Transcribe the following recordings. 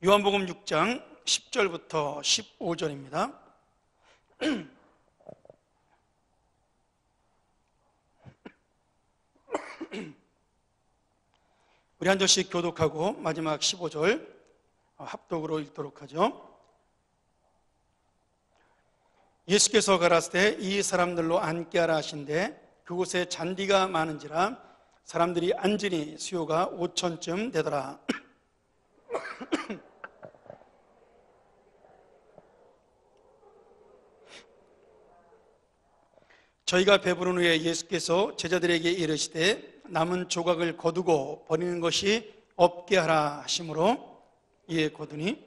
요한복음 6장 10절부터 15절입니다. 우리 한 절씩 교독하고 마지막 15절 합독으로 읽도록 하죠. 예수께서 가라사대 이 사람들로 앉게 하라 하신대 그곳에 잔디가 많은지라 사람들이 앉으니 수요가 5천쯤 되더라. 저희가 배부른 후에 예수께서 제자들에게 이르시되 남은 조각을 거두고 버리는 것이 없게 하라 하심으로 이에 거두니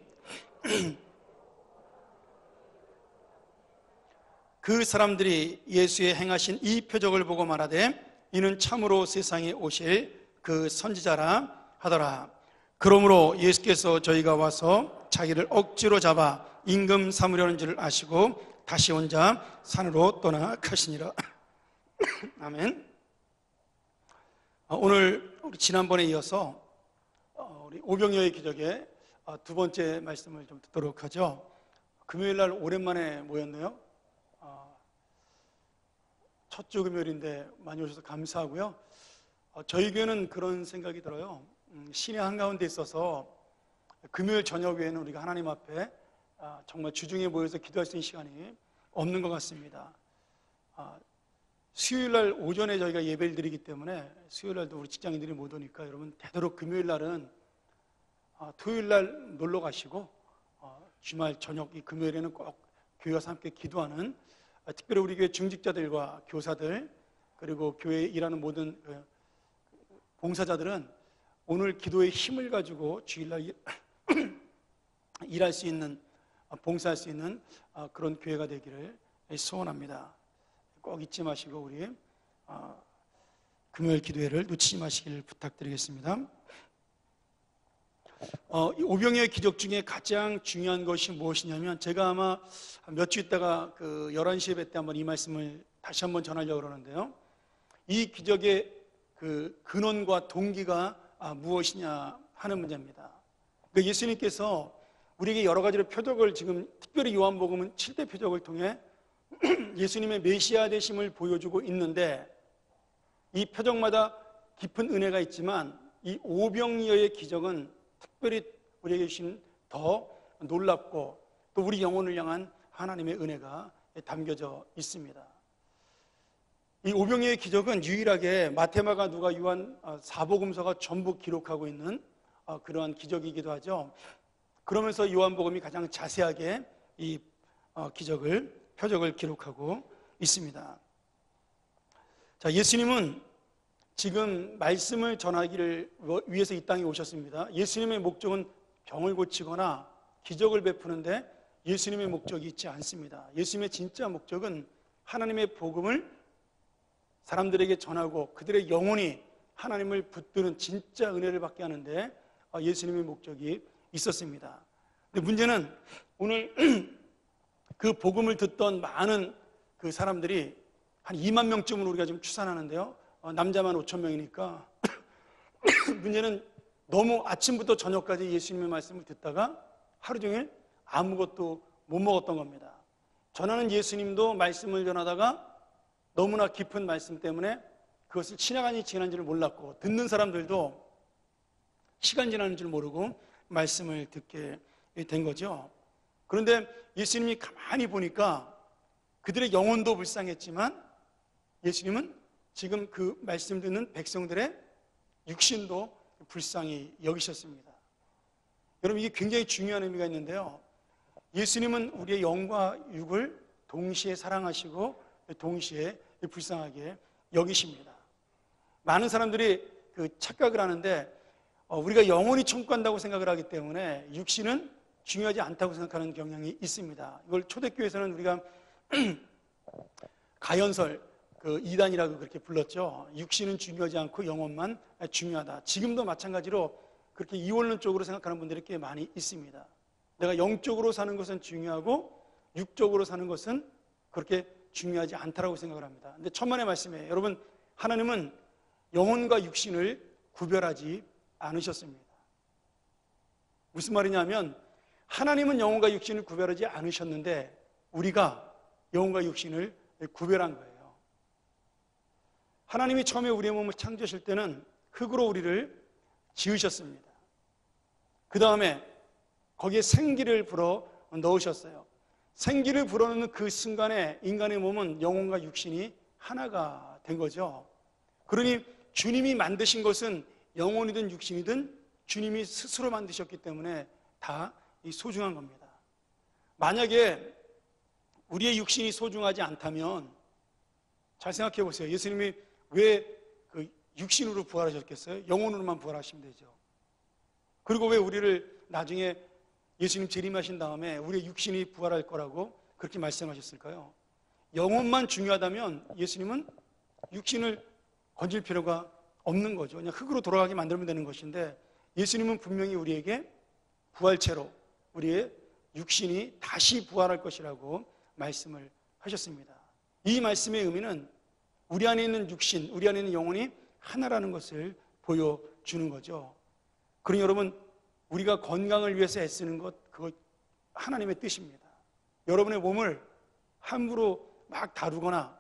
그 사람들이 예수의 행하신 이 표적을 보고 말하되 이는 참으로 세상에 오실 그 선지자라 하더라. 그러므로 예수께서 저희가 와서 자기를 억지로 잡아 임금 삼으려는 줄을 아시고 다시 혼자 산으로 떠나 가시니라. 아멘. 오늘 우리 지난번에 이어서 우리 오병이어의 기적의 두 번째 말씀을 좀 듣도록 하죠. 금요일 날 오랜만에 모였네요. 첫 주 금요일인데 많이 오셔서 감사하고요. 저희 교회는 그런 생각이 들어요. 신의 한가운데 있어서 금요일 저녁에는 우리가 하나님 앞에 정말 주중에 모여서 기도할 수 있는 시간이 없는 것 같습니다. 수요일날 오전에 저희가 예배를 드리기 때문에 수요일날도 우리 직장인들이 못 오니까 여러분 되도록 금요일날은 토요일날 놀러 가시고 주말 저녁 이 금요일에는 꼭 교회 와서 함께 기도하는 특별히 우리 교회 중직자들과 교사들 그리고 교회에 일하는 모든 봉사자들은 오늘 기도의 힘을 가지고 주일날 일할 수 있는 봉사할 수 있는 그런 교회가 되기를 소원합니다. 꼭 잊지 마시고 우리 금요일 기도회를 놓치지 마시길 부탁드리겠습니다. 오병이어의 기적 중에 가장 중요한 것이 무엇이냐면 제가 아마 몇 주 있다가 그 11시 예배 때 한번 이 말씀을 다시 한번 전하려고 그러는데요. 이 기적의 그 근원과 동기가 무엇이냐 하는 문제입니다. 그러니까 예수님께서 우리에게 여러 가지로 표적을 지금 특별히 요한복음은 7대 표적을 통해 예수님의 메시아 되심을 보여주고 있는데 이 표적마다 깊은 은혜가 있지만 이 오병이어의 기적은 특별히 우리에게 주신 더 놀랍고 또 우리 영혼을 향한 하나님의 은혜가 담겨져 있습니다. 이 오병이어의 기적은 유일하게 마태마가 누가 요한 사복음서가 전부 기록하고 있는 그러한 기적이기도 하죠. 그러면서 요한복음이 가장 자세하게 이 표적을 기록하고 있습니다. 자, 예수님은 지금 말씀을 전하기를 위해서 이 땅에 오셨습니다. 예수님의 목적은 병을 고치거나 기적을 베푸는데 예수님의 목적이 있지 않습니다. 예수님의 진짜 목적은 하나님의 복음을 사람들에게 전하고 그들의 영혼이 하나님을 붙드는 진짜 은혜를 받게 하는데 예수님의 목적이 있었습니다. 근데 문제는 오늘 그 복음을 듣던 많은 그 사람들이 한 2만 명쯤으로 우리가 지금 추산하는데요. 남자만 5천 명이니까 문제는 너무 아침부터 저녁까지 예수님의 말씀을 듣다가 하루 종일 아무것도 못 먹었던 겁니다. 전하는 예수님도 말씀을 전하다가 너무나 깊은 말씀 때문에 그것을 지나간지 지난지를 몰랐고 듣는 사람들도 시간 지나는 줄 모르고 말씀을 듣게 된 거죠. 그런데 예수님이 가만히 보니까 그들의 영혼도 불쌍했지만 예수님은 지금 그 말씀 듣는 백성들의 육신도 불쌍히 여기셨습니다. 여러분 이게 굉장히 중요한 의미가 있는데요. 예수님은 우리의 영과 육을 동시에 사랑하시고 동시에 불쌍하게 여기십니다. 많은 사람들이 그 착각을 하는데 우리가 영원히 천국 간다고 생각을 하기 때문에 육신은 중요하지 않다고 생각하는 경향이 있습니다. 이걸 초대교회에서는 우리가 가연설 그 이단이라고 그렇게 불렀죠. 육신은 중요하지 않고 영혼만 중요하다. 지금도 마찬가지로 그렇게 이원론적으로 생각하는 분들이 꽤 많이 있습니다. 내가 영적으로 사는 것은 중요하고 육적으로 사는 것은 그렇게 중요하지 않다라고 생각을 합니다. 근데 천만의 말씀이에요. 여러분 하나님은 영혼과 육신을 구별하지 않으셨습니다. 무슨 말이냐면 하나님은 영혼과 육신을 구별하지 않으셨는데 우리가 영혼과 육신을 구별한 거예요. 하나님이 처음에 우리의 몸을 창조하실 때는 흙으로 우리를 지으셨습니다. 그 다음에 거기에 생기를 불어 넣으셨어요. 생기를 불어넣는 그 순간에 인간의 몸은 영혼과 육신이 하나가 된 거죠. 그러니 주님이 만드신 것은 영혼이든 육신이든 주님이 스스로 만드셨기 때문에 다 소중한 겁니다. 만약에 우리의 육신이 소중하지 않다면 잘 생각해 보세요. 예수님이 왜 그 육신으로 부활하셨겠어요? 영혼으로만 부활하시면 되죠. 그리고 왜 우리를 나중에 예수님 재림하신 다음에 우리의 육신이 부활할 거라고 그렇게 말씀하셨을까요? 영혼만 중요하다면 예수님은 육신을 건질 필요가 없는 거죠. 그냥 흙으로 돌아가게 만들면 되는 것인데 예수님은 분명히 우리에게 부활체로 우리의 육신이 다시 부활할 것이라고 말씀을 하셨습니다. 이 말씀의 의미는 우리 안에 있는 육신, 우리 안에 있는 영혼이 하나라는 것을 보여주는 거죠. 그러니 여러분, 우리가 건강을 위해서 애쓰는 것, 그거 하나님의 뜻입니다. 여러분의 몸을 함부로 막 다루거나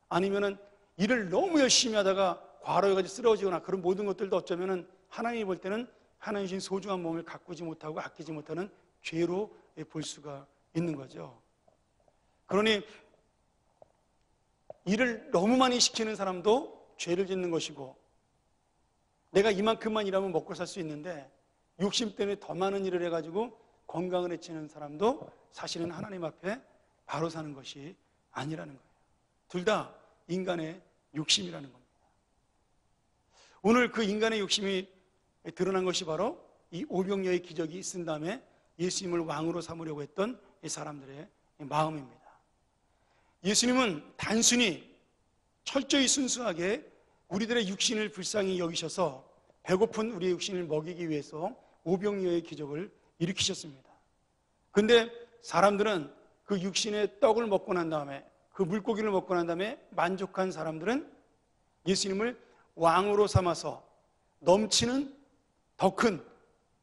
아니면은 일을 너무 열심히 하다가 과로해가지고 쓰러지거나 그런 모든 것들도 어쩌면은 하나님이 볼 때는 하나님 주신 소중한 몸을 가꾸지 못하고 아끼지 못하는 죄로 볼 수가 있는 거죠. 그러니 일을 너무 많이 시키는 사람도 죄를 짓는 것이고 내가 이만큼만 일하면 먹고 살 수 있는데 욕심 때문에 더 많은 일을 해가지고 건강을 해치는 사람도 사실은 하나님 앞에 바로 사는 것이 아니라는 거예요. 둘 다 인간의 욕심이라는 겁니다. 오늘 그 인간의 욕심이 드러난 것이 바로 이 오병이어의 기적이 있은 다음에 예수님을 왕으로 삼으려고 했던 이 사람들의 마음입니다. 예수님은 단순히 철저히 순수하게 우리들의 육신을 불쌍히 여기셔서 배고픈 우리의 육신을 먹이기 위해서 오병이어의 기적을 일으키셨습니다. 그런데 사람들은 그 육신의 떡을 먹고 난 다음에 그 물고기를 먹고 난 다음에 만족한 사람들은 예수님을 왕으로 삼아서 넘치는 더 큰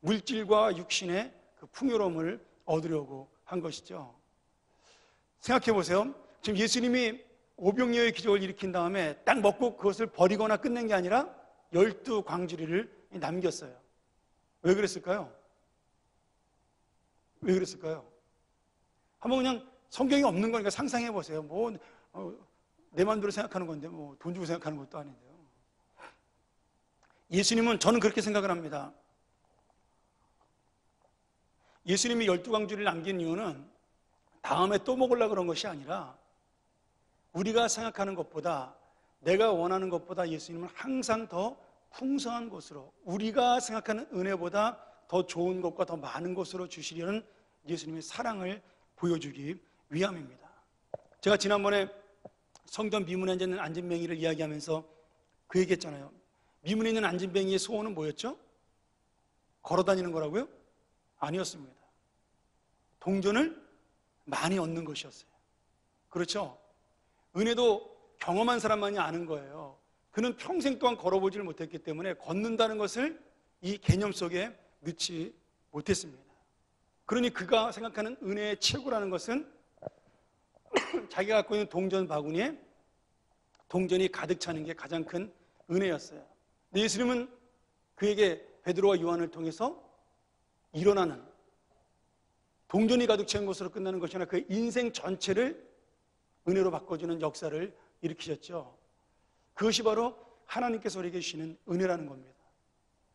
물질과 육신의 그 풍요로움을 얻으려고 한 것이죠. 생각해 보세요. 지금 예수님이 오병이어의 기적을 일으킨 다음에 딱 먹고 그것을 버리거나 끝낸 게 아니라 12광주리를 남겼어요. 왜 그랬을까요? 왜 그랬을까요? 한번 그냥 성경이 없는 거니까 상상해 보세요. 내 마음대로 생각하는 건데 돈 주고 생각하는 것도 아닌데요. 예수님은 저는 그렇게 생각을 합니다. 예수님이 12광주리를 남긴 이유는 다음에 또 먹으려고 그런 것이 아니라 우리가 생각하는 것보다 내가 원하는 것보다 예수님은 항상 더 풍성한 것으로 우리가 생각하는 은혜보다 더 좋은 것과 더 많은 것으로 주시려는 예수님의 사랑을 보여주기 위함입니다. 제가 지난번에 성전 미문에 있는 안진뱅이를 이야기하면서 그 얘기했잖아요. 미문에 있는 안진뱅이의 소원은 뭐였죠? 걸어다니는 거라고요? 아니었습니다. 동전을 많이 얻는 것이었어요. 그렇죠? 은혜도 경험한 사람만이 아는 거예요. 그는 평생 동안 걸어보지를 못했기 때문에 걷는다는 것을 이 개념 속에 넣지 못했습니다. 그러니 그가 생각하는 은혜의 최고라는 것은 자기가 갖고 있는 동전 바구니에 동전이 가득 차는 게 가장 큰 은혜였어요. 근데 예수님은 그에게 베드로와 요한을 통해서 일어나는 동전이 가득 찬 것으로 끝나는 것이 아니라 그 인생 전체를 은혜로 바꿔주는 역사를 일으키셨죠. 그것이 바로 하나님께서 우리에게 주시는 은혜라는 겁니다.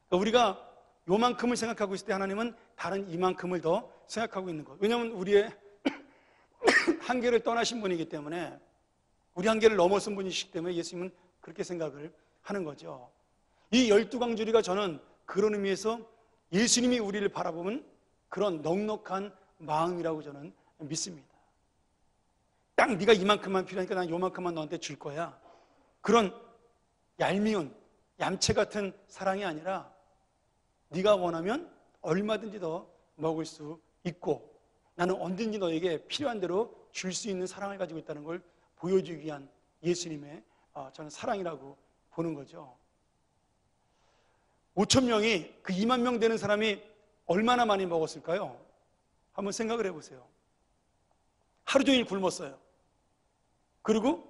그러니까 우리가 요만큼을 생각하고 있을 때 하나님은 다른 이만큼을 더 생각하고 있는 것. 왜냐하면 우리의 한계를 떠나신 분이기 때문에 우리 한계를 넘어선 분이시기 때문에 예수님은 그렇게 생각을 하는 거죠. 이 12광주리가 저는 그런 의미에서 예수님이 우리를 바라보는 그런 넉넉한 마음이라고 저는 믿습니다. 딱 네가 이만큼만 필요하니까 난 요만큼만 너한테 줄 거야. 그런 얄미운 얌체 같은 사랑이 아니라 네가 원하면 얼마든지 더 먹을 수 있고 나는 언제든지 너에게 필요한 대로 줄 수 있는 사랑을 가지고 있다는 걸 보여주기 위한 예수님의 저는 사랑이라고 보는 거죠. 5천 명이 그 2만 명 되는 사람이 얼마나 많이 먹었을까요? 한번 생각을 해보세요. 하루 종일 굶었어요. 그리고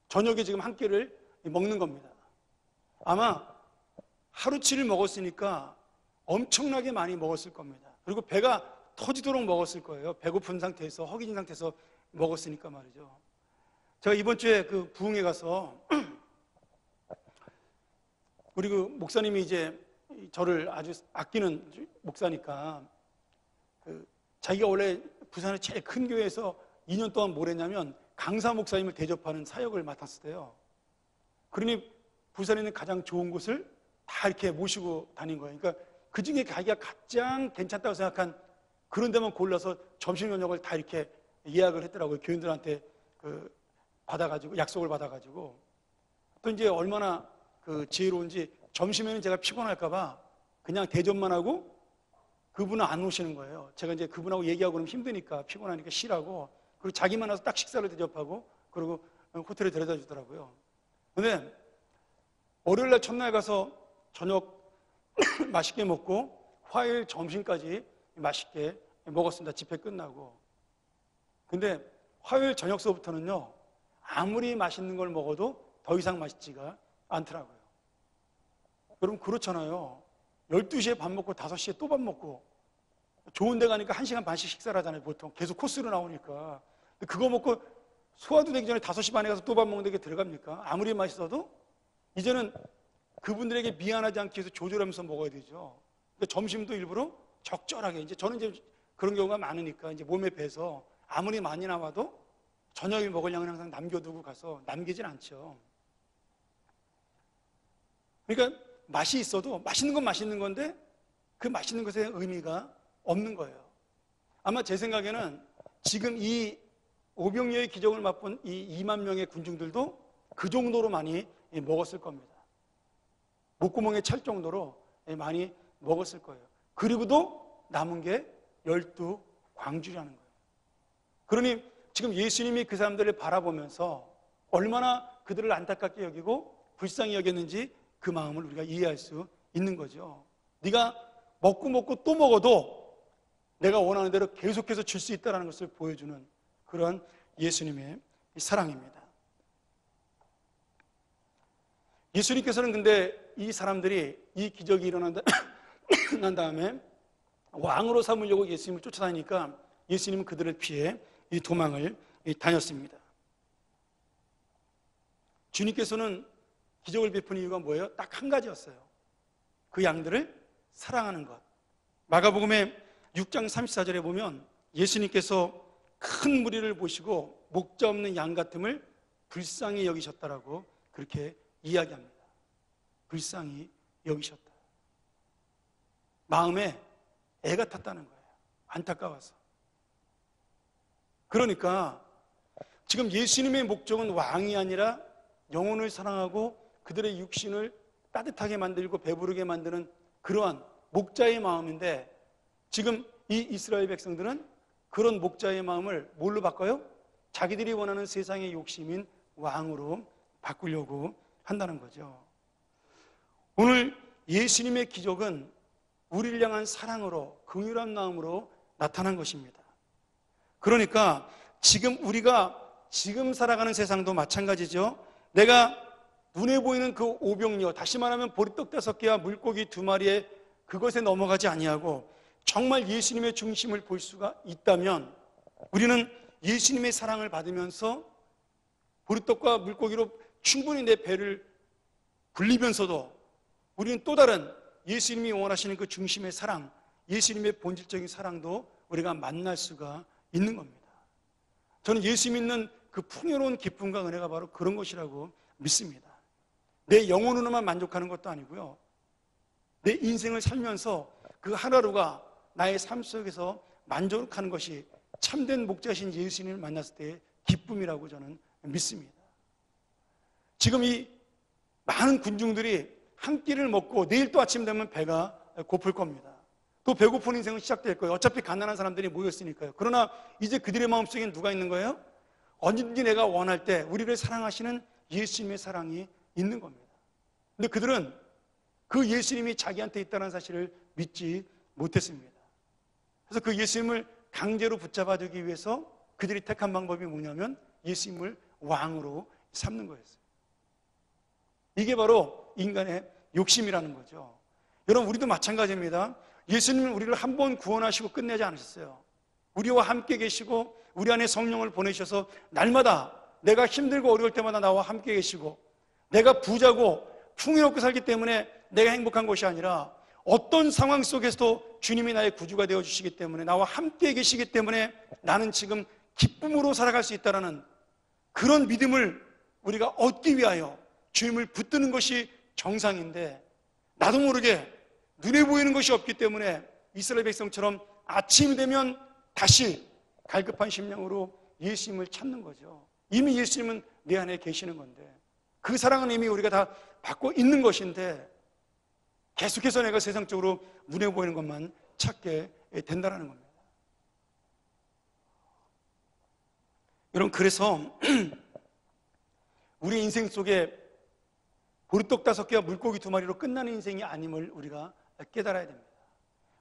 저녁에 지금 한 끼를 먹는 겁니다. 아마 하루치를 먹었으니까 엄청나게 많이 먹었을 겁니다. 그리고 배가 터지도록 먹었을 거예요. 배고픈 상태에서, 허기진 상태에서 먹었으니까 말이죠. 제가 이번 주에 그 부흥회 가서 우리 그 목사님이 이제 저를 아주 아끼는 목사니까 자기가 원래 부산의 제일 큰 교회에서 2년 동안 뭘 했냐면 강사 목사님을 대접하는 사역을 맡았을 때요. 그러니 부산에 있는 가장 좋은 곳을 다 이렇게 모시고 다닌 거예요. 그러니까 그 중에 자기가 가장 괜찮다고 생각한 그런 데만 골라서 점심 저녁을 다 이렇게 예약을 했더라고요. 교인들한테 받아가지고, 약속을 받아가지고. 또 이제 얼마나 지혜로운지 점심에는 제가 피곤할까봐 그냥 대접만 하고 그분은 안 오시는 거예요. 제가 이제 그분하고 얘기하고 그러면 힘드니까, 피곤하니까 쉬라고. 그리고 자기만 와서 딱 식사를 대접하고, 그리고 호텔에 데려다 주더라고요. 근데 월요일 날 첫날 가서 저녁 맛있게 먹고 화요일 점심까지 맛있게 먹었습니다. 집회 끝나고. 근데 화요일 저녁서부터는요, 아무리 맛있는 걸 먹어도 더 이상 맛있지가 않더라고요. 여러분 그렇잖아요. 12시에 밥 먹고 5시에 또 밥 먹고, 좋은 데 가니까 1시간 반씩 식사를 하잖아요. 보통 계속 코스로 나오니까. 그거 먹고 소화도 되기 전에 5시 반에 가서 또 밥 먹는데 이게 들어갑니까? 아무리 맛있어도 이제는 그분들에게 미안하지 않기 위해서 조절하면서 먹어야 되죠. 그러니까 점심도 일부러 적절하게, 이제 저는 이제 그런 경우가 많으니까 이제 몸에 배서 아무리 많이 나와도 저녁에 먹을 양은 항상 남겨두고 가서 남기진 않죠. 그러니까 맛이 있어도 맛있는 건 맛있는 건데 그 맛있는 것에 의미가 없는 거예요. 아마 제 생각에는 지금 이 오병이어의 기적을 맛본 이 2만 명의 군중들도 그 정도로 많이 먹었을 겁니다. 목구멍에 찰 정도로 많이 먹었을 거예요. 그리고도 남은 게 12광주라는 거예요. 그러니 지금 예수님이 그 사람들을 바라보면서 얼마나 그들을 안타깝게 여기고 불쌍히 여겼는지 그 마음을 우리가 이해할 수 있는 거죠. 네가 먹고 또 먹어도 내가 원하는 대로 계속해서 줄 수 있다는 것을 보여주는 그런 예수님의 사랑입니다. 예수님께서는 근데 이 사람들이 이 기적이 일어난 다음에 왕으로 삼으려고 예수님을 쫓아다니니까 예수님은 그들을 피해 이 도망을 다녔습니다. 주님께서는 기적을 베푼 이유가 뭐예요? 딱 한 가지였어요. 그 양들을 사랑하는 것. 마가복음의 6장 34절에 보면 예수님께서 큰 무리를 보시고 목자 없는 양 같음을 불쌍히 여기셨다라고 그렇게 이야기합니다. 불쌍히 여기셨다. 마음에 애가 탔다는 거예요. 안타까워서. 그러니까 지금 예수님의 목적은 왕이 아니라 영혼을 사랑하고 그들의 육신을 따뜻하게 만들고 배부르게 만드는 그러한 목자의 마음인데, 지금 이 이스라엘 백성들은 그런 목자의 마음을 뭘로 바꿔요? 자기들이 원하는 세상의 욕심인 왕으로 바꾸려고 한다는 거죠. 오늘 예수님의 기적은 우리를 향한 사랑으로, 긍휼한 마음으로 나타난 것입니다. 그러니까 지금 우리가 지금 살아가는 세상도 마찬가지죠. 내가 눈에 보이는 그 오병이어, 다시 말하면 보리떡 5개와 물고기 2마리에 그것에 넘어가지 아니하고 정말 예수님의 중심을 볼 수가 있다면 우리는 예수님의 사랑을 받으면서 보리떡과 물고기로 충분히 내 배를 불리면서도 우리는 또 다른 예수님이 원하시는 그 중심의 사랑, 예수님의 본질적인 사랑도 우리가 만날 수가 있는 겁니다. 저는 예수 믿는 그 풍요로운 기쁨과 은혜가 바로 그런 것이라고 믿습니다. 내 영혼으로만 만족하는 것도 아니고요, 내 인생을 살면서 그 하루하루가 나의 삶 속에서 만족하는 것이 참된 목자신 예수님을 만났을 때의 기쁨이라고 저는 믿습니다. 지금 이 많은 군중들이 한 끼를 먹고 내일 또 아침 되면 배가 고플 겁니다. 또 배고픈 인생은 시작될 거예요. 어차피 가난한 사람들이 모였으니까요. 그러나 이제 그들의 마음속에 누가 있는 거예요? 언제든지 내가 원할 때 우리를 사랑하시는 예수님의 사랑이 있는 겁니다. 근데 그들은 그 예수님이 자기한테 있다는 사실을 믿지 못했습니다. 그래서 그 예수님을 강제로 붙잡아두기 위해서 그들이 택한 방법이 뭐냐면 예수님을 왕으로 삼는 거였어요. 이게 바로 인간의 욕심이라는 거죠. 여러분, 우리도 마찬가지입니다. 예수님은 우리를 한 번 구원하시고 끝내지 않으셨어요. 우리와 함께 계시고 우리 안에 성령을 보내셔서 날마다 내가 힘들고 어려울 때마다 나와 함께 계시고, 내가 부자고 풍요롭게 살기 때문에 내가 행복한 것이 아니라 어떤 상황 속에서도 주님이 나의 구주가 되어주시기 때문에, 나와 함께 계시기 때문에 나는 지금 기쁨으로 살아갈 수 있다는 그런 믿음을 우리가 얻기 위하여 주님을 붙드는 것이 정상인데, 나도 모르게 눈에 보이는 것이 없기 때문에 이스라엘 백성처럼 아침이 되면 다시 갈급한 심령으로 예수님을 찾는 거죠. 이미 예수님은 내 안에 계시는 건데, 그 사랑은 이미 우리가 다 받고 있는 것인데 계속해서 내가 세상적으로 눈에 보이는 것만 찾게 된다는 겁니다. 여러분, 그래서 우리 인생 속에 보리떡 5개와 물고기 2마리로 끝나는 인생이 아님을 우리가 깨달아야 됩니다.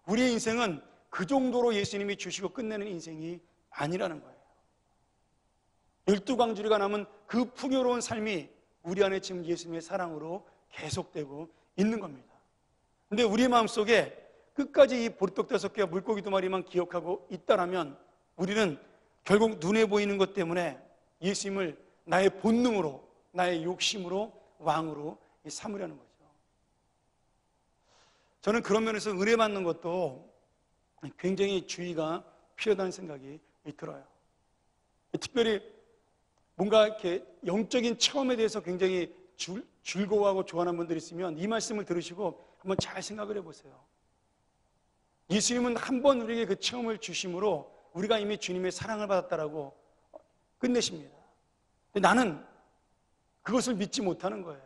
우리의 인생은 그 정도로 예수님이 주시고 끝내는 인생이 아니라는 거예요. 12광주리가 남은 그 풍요로운 삶이 우리 안에 지금 예수님의 사랑으로 계속되고 있는 겁니다. 근데 우리의 마음속에 끝까지 이 보리떡 5개와 물고기 2마리만 기억하고 있다라면 우리는 결국 눈에 보이는 것 때문에 예수님을 나의 본능으로, 나의 욕심으로 왕으로 삼으려는 거죠. 저는 그런 면에서 은혜 받는 것도 굉장히 주의가 필요하다는 생각이 들어요. 특별히 뭔가 이렇게 영적인 체험에 대해서 굉장히 즐거워하고 좋아하는 분들이 있으면 이 말씀을 들으시고 한번 잘 생각을 해보세요. 예수님은 한 번 우리에게 그 체험을 주심으로 우리가 이미 주님의 사랑을 받았다라고 끝내십니다. 근데 나는 그것을 믿지 못하는 거예요.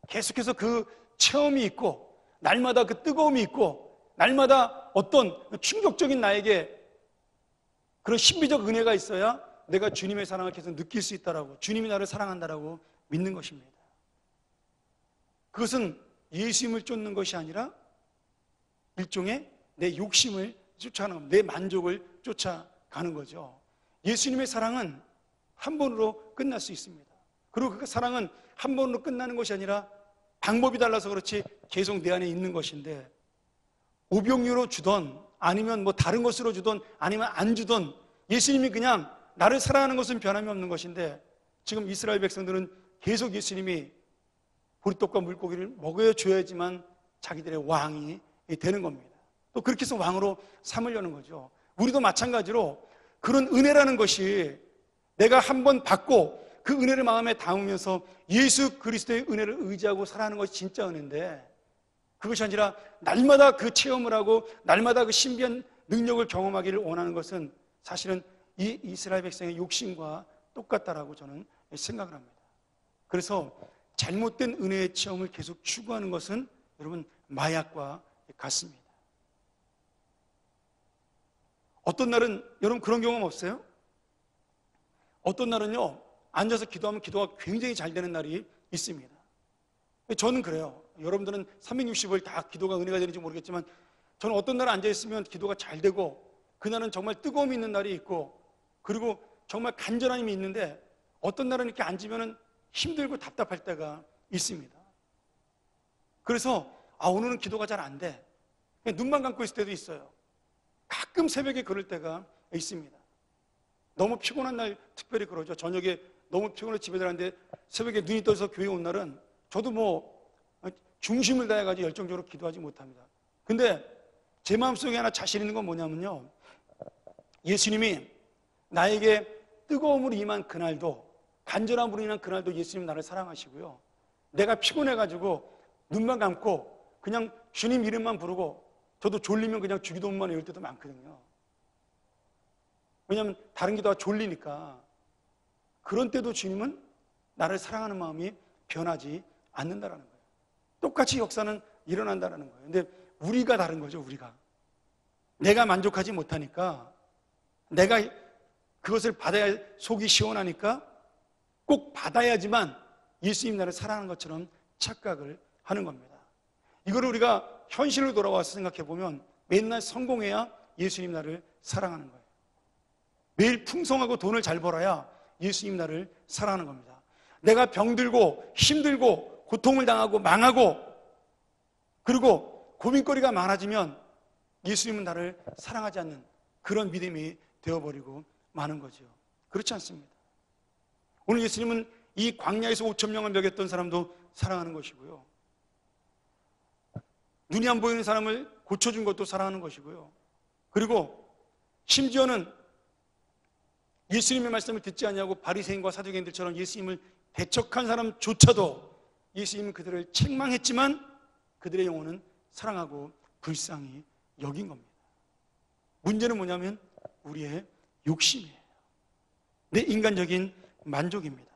계속해서 그 체험이 있고, 날마다 그 뜨거움이 있고, 날마다 어떤 충격적인 나에게 그런 신비적 은혜가 있어야 내가 주님의 사랑을 계속 느낄 수 있다라고, 주님이 나를 사랑한다라고 믿는 것입니다. 그것은 예수님을 쫓는 것이 아니라 일종의 내 욕심을 쫓아가는 겁니다. 내 만족을 쫓아가는 거죠. 예수님의 사랑은 한 번으로 끝날 수 있습니다. 그리고 그 사랑은 한 번으로 끝나는 것이 아니라 방법이 달라서 그렇지 계속 내 안에 있는 것인데, 오병이어로 주던 아니면 뭐 다른 것으로 주던 아니면 안 주던 예수님이 그냥 나를 사랑하는 것은 변함이 없는 것인데, 지금 이스라엘 백성들은 계속 예수님이 보리떡과 물고기를 먹여줘야지만 자기들의 왕이 되는 겁니다. 또 그렇게 해서 왕으로 삼으려는 거죠. 우리도 마찬가지로 그런 은혜라는 것이 내가 한번 받고 그 은혜를 마음에 담으면서 예수 그리스도의 은혜를 의지하고 살아가는 것이 진짜 은혜인데, 그것이 아니라 날마다 그 체험을 하고 날마다 그 신비한 능력을 경험하기를 원하는 것은 사실은 이 이스라엘 백성의 욕심과 똑같다라고 저는 생각을 합니다. 그래서 잘못된 은혜의 체험을 계속 추구하는 것은 여러분 마약과 같습니다. 어떤 날은 여러분 그런 경험 없어요? 어떤 날은요, 앉아서 기도하면 기도가 굉장히 잘 되는 날이 있습니다. 저는 그래요. 여러분들은 360일 다 기도가 은혜가 되는지 모르겠지만 저는 어떤 날 앉아있으면 기도가 잘 되고, 그날은 정말 뜨거움이 있는 날이 있고, 그리고 정말 간절함이 있는데 어떤 날은 이렇게 앉으면 힘들고 답답할 때가 있습니다. 그래서 오늘은 기도가 잘 안 돼, 그냥 눈만 감고 있을 때도 있어요. 가끔 새벽에 그럴 때가 있습니다. 너무 피곤한 날 특별히 그러죠. 저녁에 너무 피곤해 집에 들어갔는데 새벽에 눈이 떠서 교회 온 날은 저도 뭐 중심을 다해가지고 열정적으로 기도하지 못합니다. 근데 제 마음속에 하나 자신 있는 건 뭐냐면요, 예수님이 나에게 뜨거움으로 임한 그날도, 간절함으로 임한 그날도 예수님 나를 사랑하시고요, 내가 피곤해가지고 눈만 감고 그냥 주님 이름만 부르고 저도 졸리면 그냥 주기도문만 외울 때도 많거든요. 왜냐하면 다른 기도가 졸리니까. 그런 때도 주님은 나를 사랑하는 마음이 변하지 않는다라는 거예요. 똑같이 역사는 일어난다라는 거예요. 근데 우리가 다른 거죠. 우리가 내가 만족하지 못하니까, 내가 그것을 받아야 속이 시원하니까 꼭 받아야지만 예수님 나를 사랑하는 것처럼 착각을 하는 겁니다. 이거를 우리가 현실로 돌아와서 생각해 보면 맨날 성공해야 예수님 나를 사랑하는 거예요. 매일 풍성하고 돈을 잘 벌어야 예수님 나를 사랑하는 겁니다. 내가 병들고 힘들고 고통을 당하고 망하고 그리고 고민거리가 많아지면 예수님은 나를 사랑하지 않는 그런 믿음이 되어버리고 마는 거죠. 그렇지 않습니다. 오늘 예수님은 이 광야에서 5,000명을 먹였던 사람도 사랑하는 것이고요, 눈이 안 보이는 사람을 고쳐준 것도 사랑하는 것이고요, 그리고 심지어는 예수님의 말씀을 듣지 않냐고 바리새인과 사두개인들처럼 예수님을 대적한 사람조차도 예수님은 그들을 책망했지만 그들의 영혼은 사랑하고 불쌍히 여긴 겁니다. 문제는 뭐냐면 우리의 욕심이에요. 내 인간적인 만족입니다.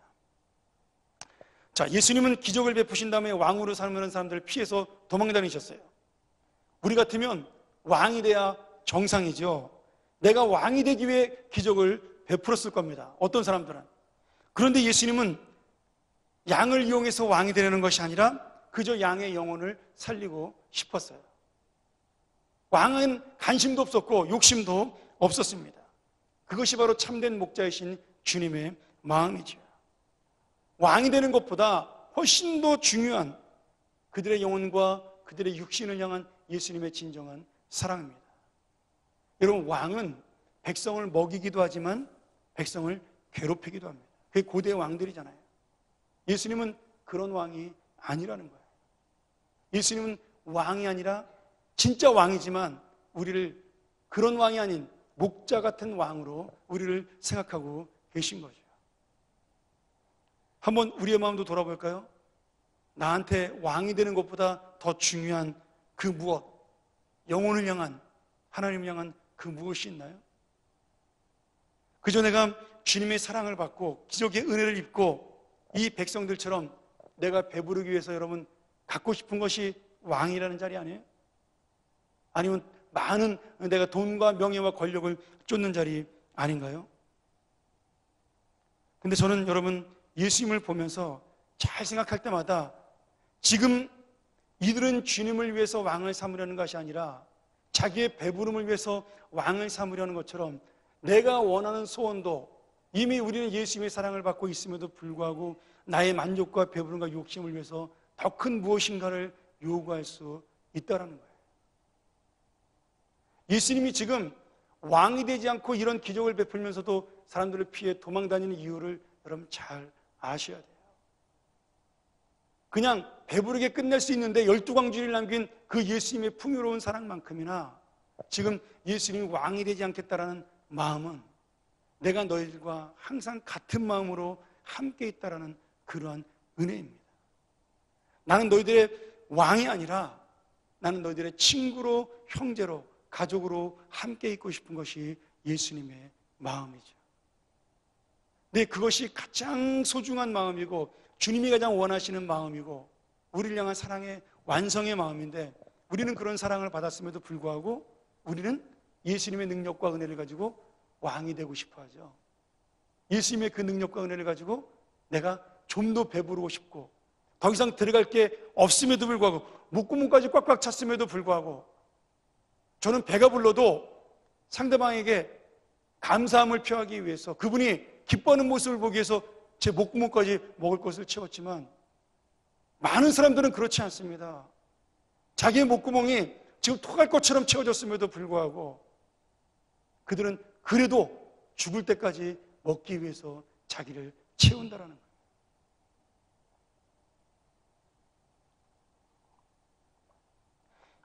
자, 예수님은 기적을 베푸신 다음에 왕으로 살면 사람들을 피해서 도망다니셨어요. 우리 같으면 왕이 돼야 정상이죠. 내가 왕이 되기 위해 기적을 베풀었을 겁니다. 어떤 사람들은. 그런데 예수님은 양을 이용해서 왕이 되려는 것이 아니라 그저 양의 영혼을 살리고 싶었어요. 왕은 관심도 없었고 욕심도 없었습니다. 그것이 바로 참된 목자이신 주님의 마음이죠. 왕이 되는 것보다 훨씬 더 중요한 그들의 영혼과 그들의 육신을 향한 예수님의 진정한 사랑입니다. 여러분, 왕은 백성을 먹이기도 하지만 백성을 괴롭히기도 합니다. 그게 고대 왕들이잖아요. 예수님은 그런 왕이 아니라는 거예요. 예수님은 왕이 아니라 진짜 왕이지만 우리를 그런 왕이 아닌 목자 같은 왕으로 우리를 생각하고 계신 거죠. 한번 우리의 마음도 돌아볼까요? 나한테 왕이 되는 것보다 더 중요한 그 무엇, 영혼을 향한, 하나님을 향한 그 무엇이 있나요? 그저 내가 주님의 사랑을 받고 기적의 은혜를 입고 이 백성들처럼 내가 배부르기 위해서 여러분 갖고 싶은 것이 왕이라는 자리 아니에요? 아니면 많은 내가 돈과 명예와 권력을 쫓는 자리 아닌가요? 근데 저는 여러분 예수님을 보면서 잘 생각할 때마다 지금 이들은 주님을 위해서 왕을 삼으려는 것이 아니라 자기의 배부름을 위해서 왕을 삼으려는 것처럼 내가 원하는 소원도 이미 우리는 예수님의 사랑을 받고 있음에도 불구하고 나의 만족과 배부름과 욕심을 위해서 더 큰 무엇인가를 요구할 수 있다는 거예요. 예수님이 지금 왕이 되지 않고 이런 기적을 베풀면서도 사람들을 피해 도망다니는 이유를 여러분 잘 아셔야 돼요. 그냥 배부르게 끝낼 수 있는데 12광주를 남긴 그 예수님의 풍요로운 사랑만큼이나 지금 예수님이 왕이 되지 않겠다라는 마음은 내가 너희들과 항상 같은 마음으로 함께 있다라는 그러한 은혜입니다. 나는 너희들의 왕이 아니라 나는 너희들의 친구로, 형제로, 가족으로 함께 있고 싶은 것이 예수님의 마음이죠. 근데 그것이 가장 소중한 마음이고 주님이 가장 원하시는 마음이고 우리를 향한 사랑의 완성의 마음인데 우리는 그런 사랑을 받았음에도 불구하고 우리는 예수님의 능력과 은혜를 가지고 왕이 되고 싶어 하죠. 예수님의 그 능력과 은혜를 가지고 내가 좀 더 배부르고 싶고 더 이상 들어갈 게 없음에도 불구하고 목구멍까지 꽉꽉 찼음에도 불구하고 저는 배가 불러도 상대방에게 감사함을 표하기 위해서 그분이 기뻐하는 모습을 보기 위해서 제 목구멍까지 먹을 것을 채웠지만 많은 사람들은 그렇지 않습니다. 자기의 목구멍이 지금 토할 것처럼 채워졌음에도 불구하고 그들은 그래도 죽을 때까지 먹기 위해서 자기를 채운다라는 거예요.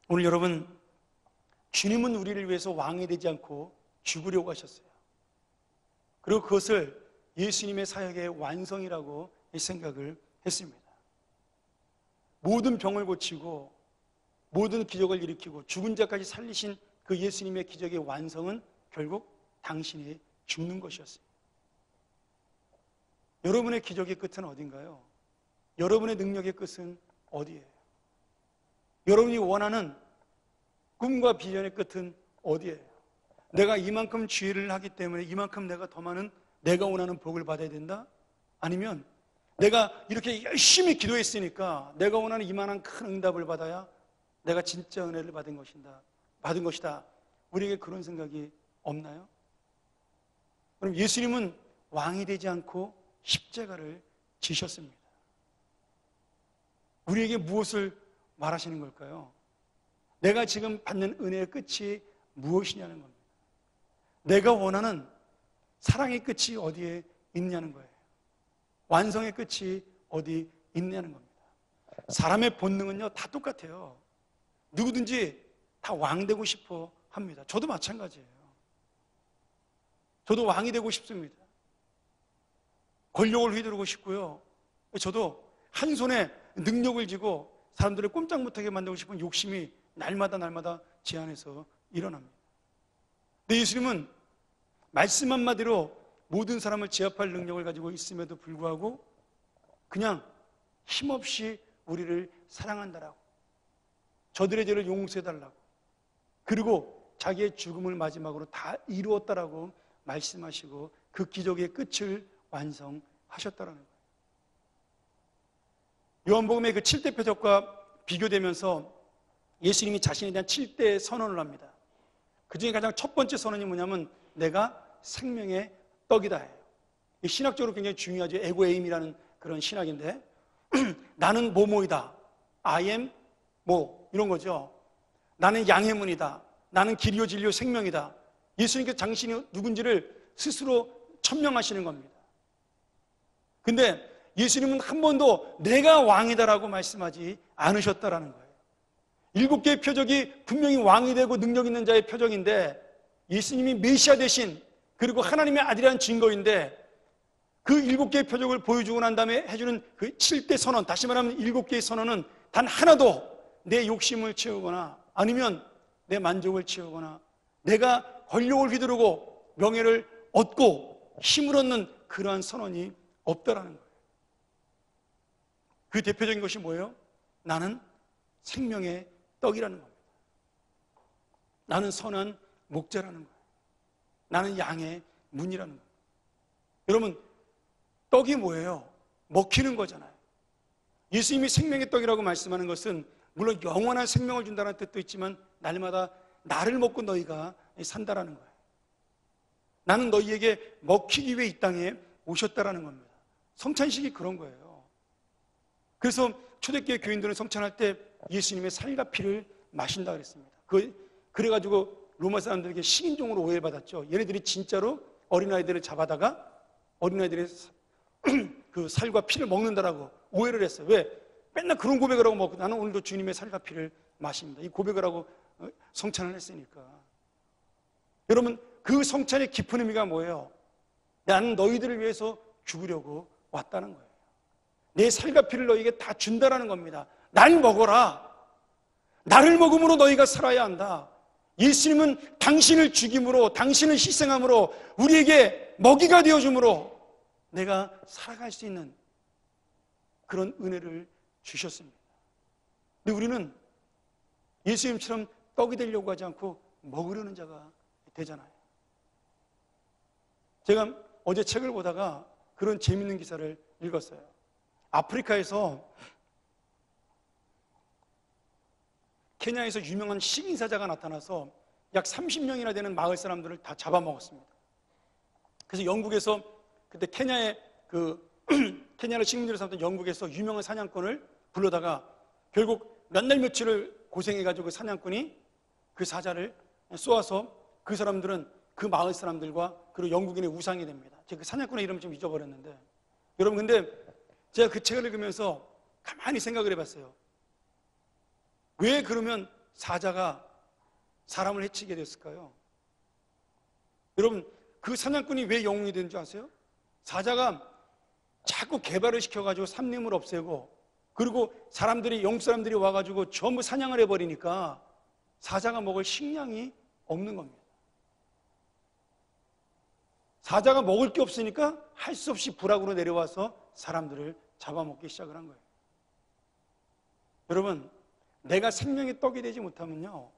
오늘 여러분, 주님은 우리를 위해서 왕이 되지 않고 죽으려고 하셨어요. 그리고 그것을 예수님의 사역의 완성이라고 생각을 했습니다. 모든 병을 고치고 모든 기적을 일으키고 죽은 자까지 살리신 그 예수님의 기적의 완성은 결국 당신이 죽는 것이었어요. 여러분의 기적의 끝은 어딘가요? 여러분의 능력의 끝은 어디예요? 여러분이 원하는 꿈과 비전의 끝은 어디예요? 내가 이만큼 주의를 하기 때문에 이만큼 내가 더 많은 내가 원하는 복을 받아야 된다? 아니면 내가 이렇게 열심히 기도했으니까 내가 원하는 이만한 큰 응답을 받아야 내가 진짜 은혜를 받은 것인다. 받은 것이다. 우리에게 그런 생각이 없나요? 그럼 예수님은 왕이 되지 않고 십자가를 지셨습니다. 우리에게 무엇을 말하시는 걸까요? 내가 지금 받는 은혜의 끝이 무엇이냐는 겁니다. 내가 원하는 사랑의 끝이 어디에 있냐는 거예요. 완성의 끝이 어디 있냐는 겁니다. 사람의 본능은요, 다 똑같아요. 누구든지 다 왕 되고 싶어 합니다. 저도 마찬가지예요. 저도 왕이 되고 싶습니다. 권력을 휘두르고 싶고요. 저도 한 손에 능력을 쥐고 사람들을 꼼짝 못하게 만들고 싶은 욕심이 날마다 제 안에서 일어납니다. 근데 예수님은 말씀 한마디로 모든 사람을 제압할 능력을 가지고 있음에도 불구하고 그냥 힘없이 우리를 사랑한다라고, 저들의 죄를 용서해달라고, 그리고 자기의 죽음을 마지막으로 다 이루었다라고 말씀하시고 그 기적의 끝을 완성하셨다라는 거예요. 요한복음의 그 7대 표적과 비교되면서 예수님이 자신에 대한 7대 선언을 합니다. 그 중에 가장 첫 번째 선언이 뭐냐면 내가 생명의 떡이다 해요. 이 신학적으로 굉장히 중요하죠. 에고에임이라는 그런 신학인데 나는 뭐뭐이다. I am 뭐 이런 거죠. 나는 양의 문이다. 나는 길이요 진리요 생명이다. 예수님께서 당신이 누군지를 스스로 천명하시는 겁니다. 근데 예수님은 한 번도 내가 왕이다라고 말씀하지 않으셨다라는 거예요. 7개의 표적이 분명히 왕이 되고 능력 있는 자의 표적인데 예수님이 메시아 되신 그리고 하나님의 아들이라는 증거인데 그 7개의 표적을 보여주고 난 다음에 해주는 그 7대 선언, 다시 말하면 7개의 선언은 단 하나도 내 욕심을 채우거나 아니면 내 만족을 채우거나 내가 권력을 휘두르고 명예를 얻고 힘을 얻는 그러한 선언이 없다라는 거예요. 그 대표적인 것이 뭐예요? 나는 생명의 떡이라는 겁니다. 나는 선한 목자라는 거예요. 나는 양의 문이라는 거예요. 여러분, 떡이 뭐예요? 먹히는 거잖아요. 예수님이 생명의 떡이라고 말씀하는 것은 물론 영원한 생명을 준다는 뜻도 있지만 날마다 나를 먹고 너희가 산다라는 거예요. 나는 너희에게 먹히기 위해 이 땅에 오셨다라는 겁니다. 성찬식이 그런 거예요. 그래서 초대교회 교인들은 성찬할 때 예수님의 살과 피를 마신다 그랬습니다. 그래가지고 로마 사람들에게 식인종으로 오해를 받았죠. 얘네들이 진짜로 어린아이들을 잡아다가 어린아이들의 그 살과 피를 먹는다라고 오해를 했어요. 왜? 맨날 그런 고백을 하고 먹고 나는 오늘도 주님의 살과 피를 마십니다. 이 고백을 하고 성찬을 했으니까. 여러분, 그 성찬의 깊은 의미가 뭐예요? 나는 너희들을 위해서 죽으려고 왔다는 거예요. 내 살과 피를 너희에게 다 준다라는 겁니다. 날 먹어라. 나를 먹음으로 너희가 살아야 한다. 예수님은 당신을 죽임으로, 당신을 희생함으로, 우리에게 먹이가 되어줌으로 내가 살아갈 수 있는 그런 은혜를 주셨습니다. 근데 우리는 예수님처럼 떡이 되려고 하지 않고 먹으려는 자가 되잖아요. 제가 어제 책을 보다가 그런 재밌는 기사를 읽었어요. 아프리카에서 케냐에서 유명한 식인사자가 나타나서 약 30명이나 되는 마을 사람들을 다 잡아먹었습니다. 그래서 영국에서 그때 케냐의 케냐를 식민지로 삼던 영국에서 유명한 사냥꾼을 불러다가 결국 몇 날 며칠을 고생해가지고 그 사냥꾼이 그 사자를 쏘아서 그 사람들은 그 마을 사람들과 그리고 영국인의 우상이 됩니다. 제가 그 사냥꾼의 이름을 좀 잊어버렸는데 여러분, 근데 제가 그 책을 읽으면서 가만히 생각을 해봤어요. 왜 그러면 사자가 사람을 해치게 됐을까요? 여러분, 그 사냥꾼이 왜 영웅이 된 줄 아세요? 사자가 자꾸 개발을 시켜가지고 산림을 없애고 그리고 영국 사람들이 와가지고 전부 사냥을 해버리니까 사자가 먹을 식량이 없는 겁니다. 사자가 먹을 게 없으니까 할 수 없이 부락으로 내려와서 사람들을 잡아먹기 시작을 한 거예요. 여러분, 내가 생명의 떡이 되지 못하면요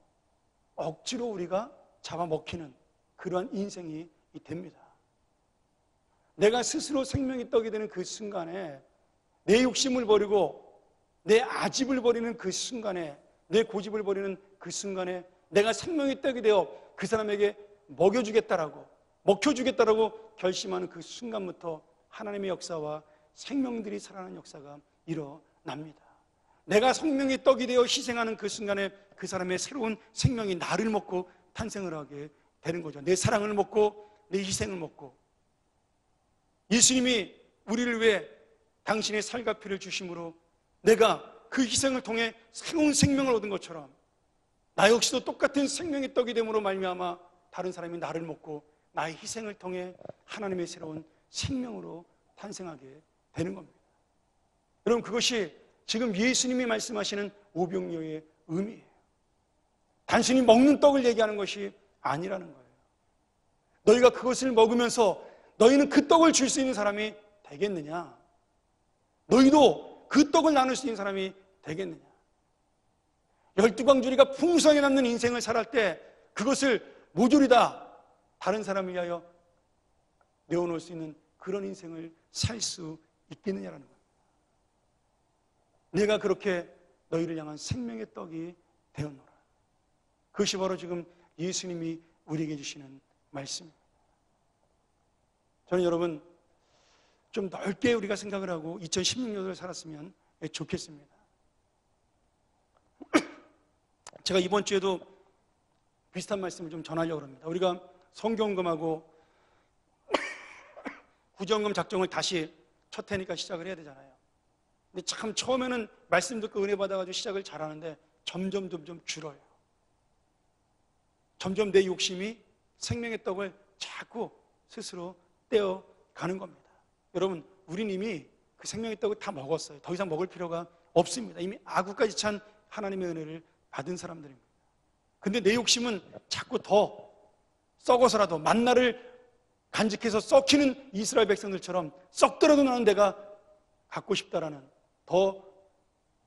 억지로 우리가 잡아먹히는 그러한 인생이 됩니다. 내가 스스로 생명의 떡이 되는 그 순간에 내 욕심을 버리고 내 아집을 버리는 그 순간에 내 고집을 버리는 그 순간에 내가 생명의 떡이 되어 그 사람에게 먹혀주겠다라고 결심하는 그 순간부터 하나님의 역사와 생명들이 살아나는 역사가 일어납니다. 내가 생명의 떡이 되어 희생하는 그 순간에 그 사람의 새로운 생명이 나를 먹고 탄생을 하게 되는 거죠. 내 사랑을 먹고 내 희생을 먹고, 예수님이 우리를 위해 당신의 살과 피를 주심으로 내가 그 희생을 통해 새로운 생명을 얻은 것처럼 나 역시도 똑같은 생명의 떡이 됨으로 말미암아 다른 사람이 나를 먹고 나의 희생을 통해 하나님의 새로운 생명으로 탄생하게 되는 겁니다. 여러분, 그것이 지금 예수님이 말씀하시는 오병이어의 의미예요. 단순히 먹는 떡을 얘기하는 것이 아니라는 거예요. 너희가 그것을 먹으면서 너희는 그 떡을 줄 수 있는 사람이 되겠느냐? 너희도 그 떡을 나눌 수 있는 사람이 되겠느냐? 12광주리가 풍성하게 남는 인생을 살할 때 그것을 모조리 다 다른 사람을 위하여 내어놓을 수 있는 그런 인생을 살 수 있겠느냐라는 거예요. 내가 그렇게 너희를 향한 생명의 떡이 되었노라. 그것이 바로 지금 예수님이 우리에게 주시는 말씀입니다. 저는 여러분 좀 넓게 우리가 생각을 하고 2016년을 살았으면 좋겠습니다. 제가 이번 주에도 비슷한 말씀을 좀 전하려고 합니다. 우리가 성경금하고 구정금 작정을 다시 첫 해니까 시작을 해야 되잖아요. 근데 참 처음에는 말씀 듣고 은혜 받아가지고 시작을 잘하는데 점점 줄어요. 점점 내 욕심이 생명의 떡을 자꾸 스스로 떼어가는 겁니다. 여러분, 우린 이미 그 생명의 떡을 다 먹었어요. 더 이상 먹을 필요가 없습니다. 이미 아구까지 찬 하나님의 은혜를 받은 사람들입니다. 근데 내 욕심은 자꾸 더 썩어서라도 만나를 간직해서 썩히는 이스라엘 백성들처럼 썩더라도 나는 내가 갖고 싶다라는, 더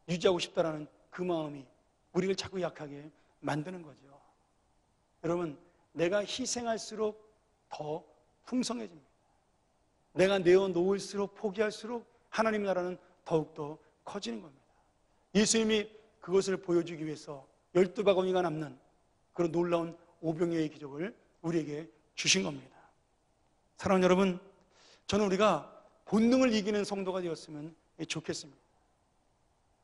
유지하고 싶다라는 그 마음이 우리를 자꾸 약하게 만드는 거죠. 여러분, 내가 희생할수록 더 풍성해집니다. 내가 내어놓을수록, 포기할수록 하나님 나라는 더욱더 커지는 겁니다. 예수님이 그것을 보여주기 위해서 12바구니가 남는 그런 놀라운 오병이어의 기적을 우리에게 주신 겁니다. 사랑하는 여러분, 저는 우리가 본능을 이기는 성도가 되었으면 좋겠습니다.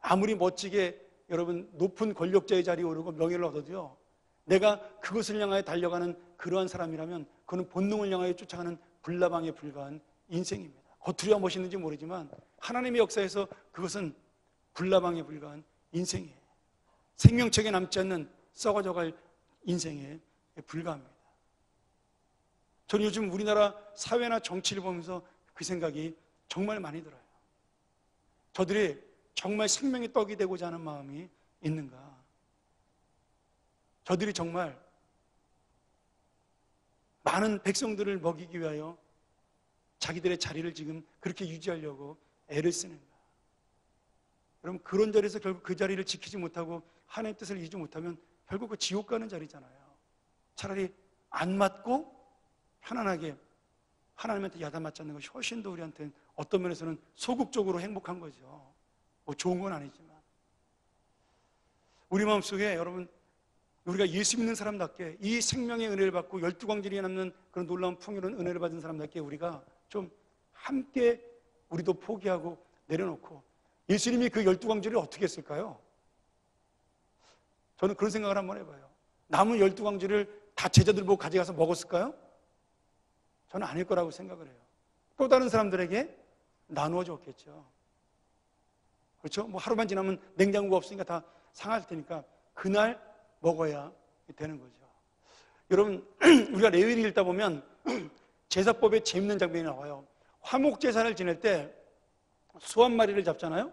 아무리 멋지게 여러분 높은 권력자의 자리에 오르고 명예를 얻어도요, 내가 그것을 향하여 달려가는 그러한 사람이라면 그는 본능을 향하여 쫓아가는 불나방에 불과한 인생입니다. 겉으로야 멋있는지 모르지만 하나님의 역사에서 그것은 불나방에 불과한 인생이에요. 생명책에 남지 않는 썩어져갈 인생에 불과합니다. 저는 요즘 우리나라 사회나 정치를 보면서 그 생각이 정말 많이 들어요. 저들이 정말 생명의 떡이 되고자 하는 마음이 있는가? 저들이 정말 많은 백성들을 먹이기 위하여 자기들의 자리를 지금 그렇게 유지하려고 애를 쓰는가? 여러분, 그런 자리에서 결국 그 자리를 지키지 못하고 하나님의 뜻을 이루지 못하면 결국 그 지옥 가는 자리잖아요. 차라리 안 맞고 편안하게 하나님한테 야단맞지 않는 것이 훨씬 더 우리한테는 어떤 면에서는 소극적으로 행복한 거죠. 뭐 좋은 건 아니지만 우리 마음속에 여러분, 우리가 예수 믿는 사람답게 이 생명의 은혜를 받고 12광주리에 남는 그런 놀라운 풍요로운 은혜를 받은 사람답게 우리가 좀 함께 우리도 포기하고 내려놓고, 예수님이 그 12광주리를 어떻게 했을까요? 저는 그런 생각을 한번 해봐요. 남은 12광주리를 다 제자들 보고 가져가서 먹었을까요? 저는 아닐 거라고 생각을 해요. 또 다른 사람들에게 나누어 줬겠죠. 그렇죠? 뭐 하루만 지나면 냉장고가 없으니까 다 상할 테니까 그날 먹어야 되는 거죠. 여러분, 우리가 레위기를 읽다 보면 제사법에 재밌는 장면이 나와요. 화목제사를 지낼 때 소 한 마리를 잡잖아요.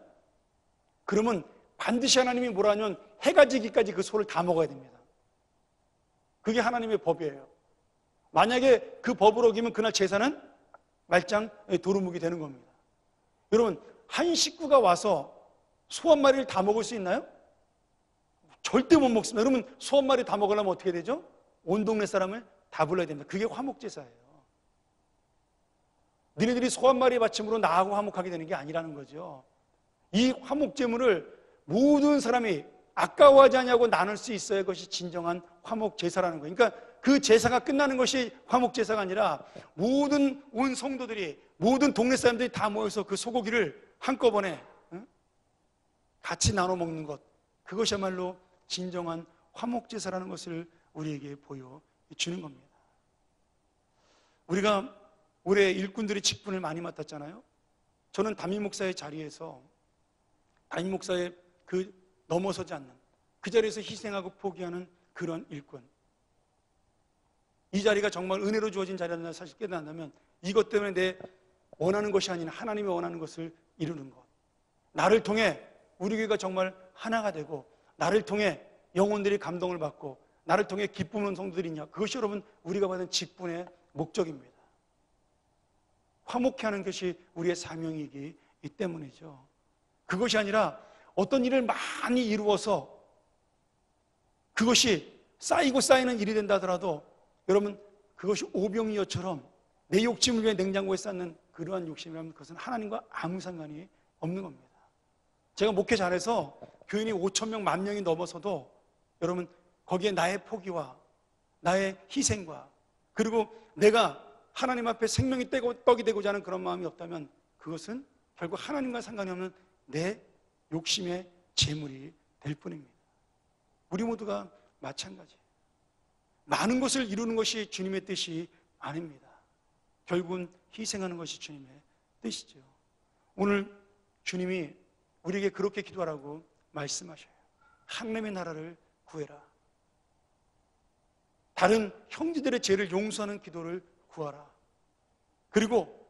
그러면 반드시 하나님이 뭐라 하면 해가 지기까지 그 소를 다 먹어야 됩니다. 그게 하나님의 법이에요. 만약에 그 법을 어기면 그날 제사는 말짱 도루묵이 되는 겁니다. 여러분, 한 식구가 와서 소 한 마리를 다 먹을 수 있나요? 절대 못 먹습니다. 여러분, 소 한 마리 다 먹으려면 어떻게 되죠? 온 동네 사람을 다 불러야 됩니다. 그게 화목제사예요. 너희들이 소 한 마리 바침으로 나하고 화목하게 되는 게 아니라는 거죠. 이 화목제물을 모든 사람이 아까워하지 않냐고 나눌 수 있어야 그것이 진정한 화목 제사라는 거예요. 그러니까 그 제사가 끝나는 것이 화목 제사가 아니라 모든 온 성도들이, 모든 동네 사람들이 다 모여서 그 소고기를 한꺼번에 같이 나눠 먹는 것, 그것이야말로 진정한 화목 제사라는 것을 우리에게 보여주는 겁니다. 우리가 올해 일꾼들이 직분을 많이 맡았잖아요. 저는 담임 목사의 자리에서 담임 목사의 그 넘어서지 않는, 그 자리에서 희생하고 포기하는 그런 일꾼, 이 자리가 정말 은혜로 주어진 자리라는 사실 깨닫는다면 이것 때문에 내 원하는 것이 아닌 하나님이 원하는 것을 이루는 것, 나를 통해 우리 교회가 정말 하나가 되고 나를 통해 영혼들이 감동을 받고 나를 통해 기쁨을 성도들이 있냐, 그것이 여러분 우리가 받은 직분의 목적입니다. 화목케 하는 것이 우리의 사명이기 때문이죠. 그것이 아니라 어떤 일을 많이 이루어서 그것이 쌓이고 쌓이는 일이 된다 하더라도 여러분 그것이 오병이어처럼 내 욕심을 위해 냉장고에 쌓는 그러한 욕심이라면 그것은 하나님과 아무 상관이 없는 겁니다. 제가 목회 잘해서 교인이 5,000명, 10,000명이 넘어서도 여러분 거기에 나의 포기와 나의 희생과 그리고 내가 하나님 앞에 생명이 떡이 되고자 하는 그런 마음이 없다면 그것은 결국 하나님과 상관이 없는 내 욕심의 재물이 될 뿐입니다. 우리 모두가 마찬가지예요. 많은 것을 이루는 것이 주님의 뜻이 아닙니다. 결국은 희생하는 것이 주님의 뜻이죠. 오늘 주님이 우리에게 그렇게 기도하라고 말씀하셔요. 하나님의 나라를 구해라. 다른 형제들의 죄를 용서하는 기도를 구하라. 그리고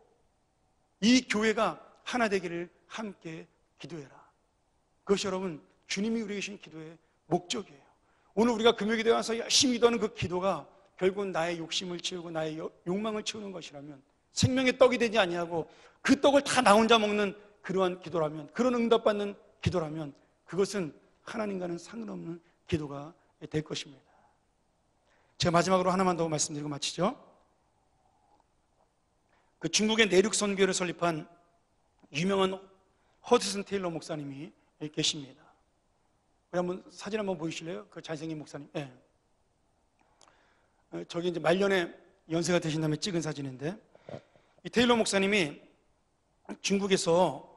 이 교회가 하나 되기를 함께 기도해라. 그것이 여러분 주님이 우리에게 주신 기도의 목적이에요. 오늘 우리가 금요기도에 와서 열심히 기도하는 그 기도가 결국은 나의 욕심을 채우고 나의 욕망을 채우는 것이라면, 생명의 떡이 되지 아니하고 그 떡을 다 나 혼자 먹는 그러한 기도라면, 그런 응답받는 기도라면 그것은 하나님과는 상관없는 기도가 될 것입니다. 제가 마지막으로 하나만 더 말씀드리고 마치죠. 그 중국의 내륙 선교를 설립한 유명한 허드슨 테일러 목사님이 계십니다. 우리 한번 사진 한번 보이실래요? 그 잘생긴 목사님. 네. 저기 이제 말년에 연세가 되신 다음에 찍은 사진인데, 이 테일러 목사님이 중국에서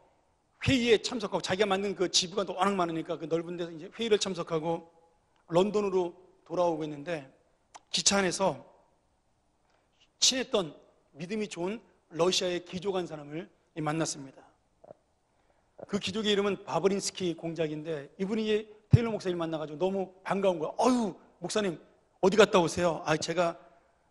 회의에 참석하고, 자기가 만든 그 지부가 워낙 많으니까 그 넓은 데서 이제 회의를 참석하고 런던으로 돌아오고 있는데, 기차 안에서 친했던 믿음이 좋은 러시아의 기족 한 사람을 만났습니다. 그 기족의 이름은 바브린스키 공작인데, 이분이 테일러 목사님 만나가지고 너무 반가운 거야. 어유 목사님 어디 갔다 오세요? 제가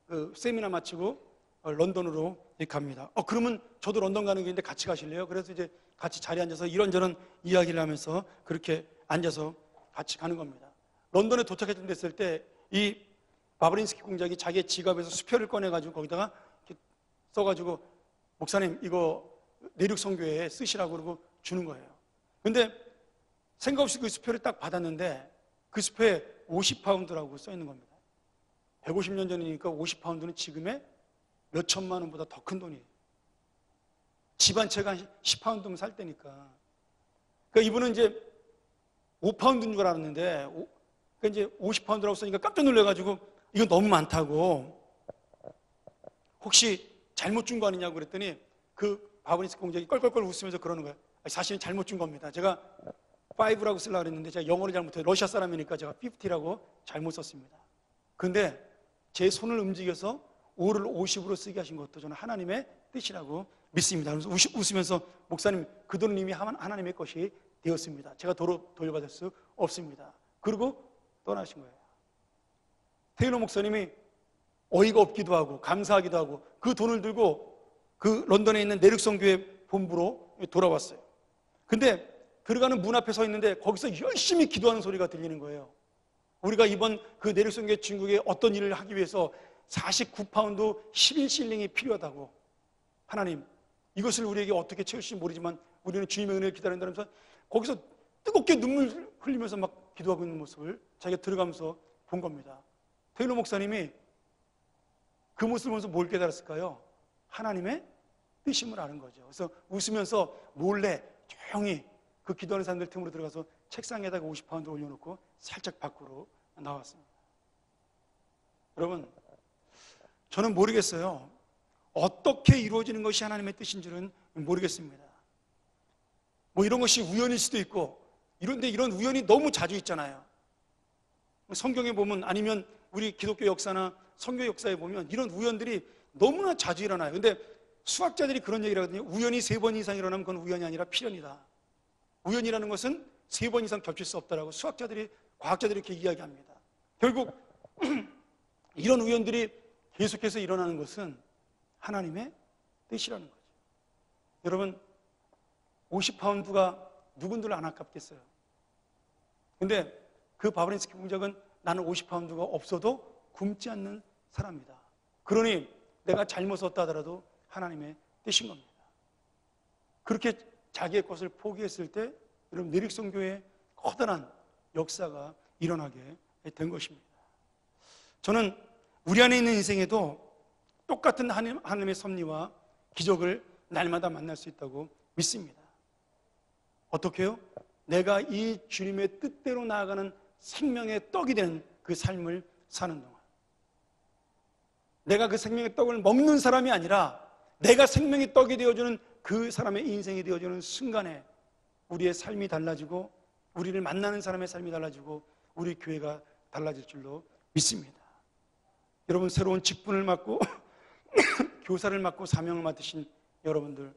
그 세미나 마치고 런던으로 갑니다. 그러면 저도 런던 가는 길인데 같이 가실래요? 그래서 이제 같이 자리에 앉아서 이런저런 이야기를 하면서 그렇게 앉아서 같이 가는 겁니다. 런던에 도착했던 됐을 때 이 바브린스키 공작이 자기의 지갑에서 수표를 꺼내가지고 거기다가 이렇게 써가지고 목사님 이거 내륙 선교회에 쓰시라고 그러고 주는 거예요. 근데 생각 없이 그 수표를 딱 받았는데 그 수표에 50파운드라고 써 있는 겁니다. 150년 전이니까 50파운드는 지금의 몇 천만 원보다 더 큰 돈이에요. 집 한 채가 10파운드면 살 때니까. 그러니까 이분은 이제 5파운드인 줄 알았는데, 그러니까 이제 50파운드라고 쓰니까 깜짝 놀라가지고 이거 너무 많다고, 혹시 잘못 준 거 아니냐고 그랬더니 그 바브린스키 공작이 껄껄껄 웃으면서 그러는 거예요. 사실은 잘못 준 겁니다. 제가 5라고 쓰려고 그랬는데 제가 영어를 잘못해서 러시아 사람이니까 제가 50라고 잘못 썼습니다. 그런데 제 손을 움직여서 5를 50으로 쓰게 하신 것도 저는 하나님의 뜻이라고 믿습니다. 그래서 웃으면서 목사님 그 돈은 이미 하나님의 것이 되었습니다. 제가 도로 돌려받을 수 없습니다. 그리고 떠나신 거예요. 테일러 목사님이 어이가 없기도 하고 감사하기도 하고 그 돈을 들고 그 런던에 있는 내륙선교회 본부로 돌아왔어요. 근데 들어가는 문 앞에 서 있는데 거기서 열심히 기도하는 소리가 들리는 거예요. 우리가 이번 그 내륙선교회 중국에 어떤 일을 하기 위해서 49파운드 11실링이 필요하다고, 하나님 이것을 우리에게 어떻게 채우실지 모르지만 우리는 주님의 은혜를 기다린다면서 거기서 뜨겁게 눈물 흘리면서 막 기도하고 있는 모습을 자기가 들어가면서 본 겁니다. 테일러 목사님이 그 모습을 보면서 뭘 깨달았을까요? 하나님의 뜻임을 아는 거죠. 그래서 웃으면서 몰래 조용히 그 기도하는 사람들 틈으로 들어가서 책상에다가 50파운드 올려놓고 살짝 밖으로 나왔습니다. 여러분, 저는 모르겠어요. 어떻게 이루어지는 것이 하나님의 뜻인 줄은 모르겠습니다. 뭐 이런 것이 우연일 수도 있고, 이런데 이런 우연이 너무 자주 있잖아요. 성경에 보면, 아니면 우리 기독교 역사나 선교 역사에 보면 이런 우연들이 너무나 자주 일어나요. 근데 수학자들이 그런 얘기를 하거든요. 우연이 3번 이상 일어나면 그건 우연이 아니라 필연이다. 우연이라는 것은 3번 이상 겹칠 수 없다라고 수학자들이, 과학자들이 이렇게 이야기합니다. 결국 이런 우연들이 계속해서 일어나는 것은 하나님의 뜻이라는 거죠. 여러분, 50파운드가 누군들 안 아깝겠어요? 근데 그 바브린스키 공작은 나는 50파운드가 없어도 굶지 않는 사람이다. 그러니 내가 잘못 썼다 하더라도 하나님의 뜻인 겁니다. 그렇게 자기의 것을 포기했을 때 여러분, 내릭선교의 커다란 역사가 일어나게 된 것입니다. 저는 우리 안에 있는 인생에도 똑같은 하나님의 섭리와 기적을 날마다 만날 수 있다고 믿습니다. 어떻게요? 내가 이 주님의 뜻대로 나아가는 생명의 떡이 되는 그 삶을 사는 동안, 내가 그 생명의 떡을 먹는 사람이 아니라 내가 생명의 떡이 되어주는 그 사람의 인생이 되어주는 순간에 우리의 삶이 달라지고, 우리를 만나는 사람의 삶이 달라지고, 우리 교회가 달라질 줄로 믿습니다. 여러분, 새로운 직분을 맡고 교사를 맡고 사명을 맡으신 여러분들,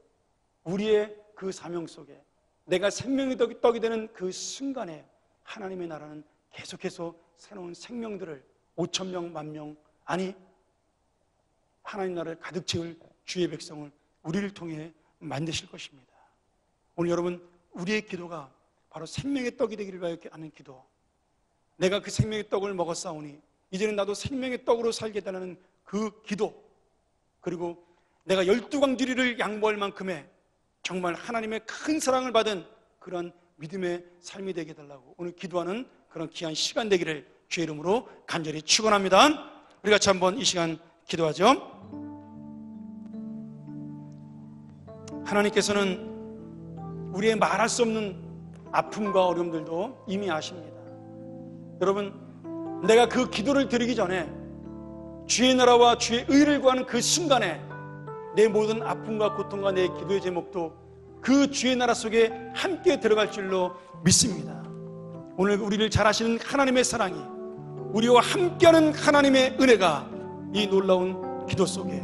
우리의 그 사명 속에 내가 생명의 떡이 되는 그 순간에 하나님의 나라는 계속해서 새로운 생명들을 5,000명, 10,000명, 아니 하나님 나라를 가득 채울 주의 백성을 우리를 통해 만드실 것입니다. 오늘 여러분, 우리의 기도가 바로 생명의 떡이 되기를 바라는 기도, 내가 그 생명의 떡을 먹었사오니 이제는 나도 생명의 떡으로 살겠다는 그 기도, 그리고 내가 12광주리를 양보할 만큼의 정말 하나님의 큰 사랑을 받은 그런 믿음의 삶이 되게 해달라고 오늘 기도하는 그런 귀한 시간 되기를 주의 이름으로 간절히 축원합니다. 우리 같이 한번 이 시간 기도하죠. 하나님께서는 우리의 말할 수 없는 아픔과 어려움들도 이미 아십니다. 여러분, 내가 그 기도를 드리기 전에 주의 나라와 주의 의를 구하는 그 순간에 내 모든 아픔과 고통과 내 기도의 제목도 그 주의 나라 속에 함께 들어갈 줄로 믿습니다. 오늘 우리를 잘 아시는 하나님의 사랑이, 우리와 함께하는 하나님의 은혜가 이 놀라운 기도 속에,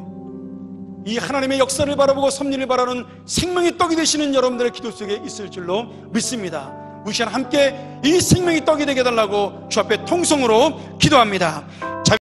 이 하나님의 역사를 바라보고 섭리를 바라는 생명의 떡이 되시는 여러분들의 기도 속에 있을 줄로 믿습니다. 우리 시간 함께 이 생명의 떡이 되게 해달라고 주 앞에 통성으로 기도합니다.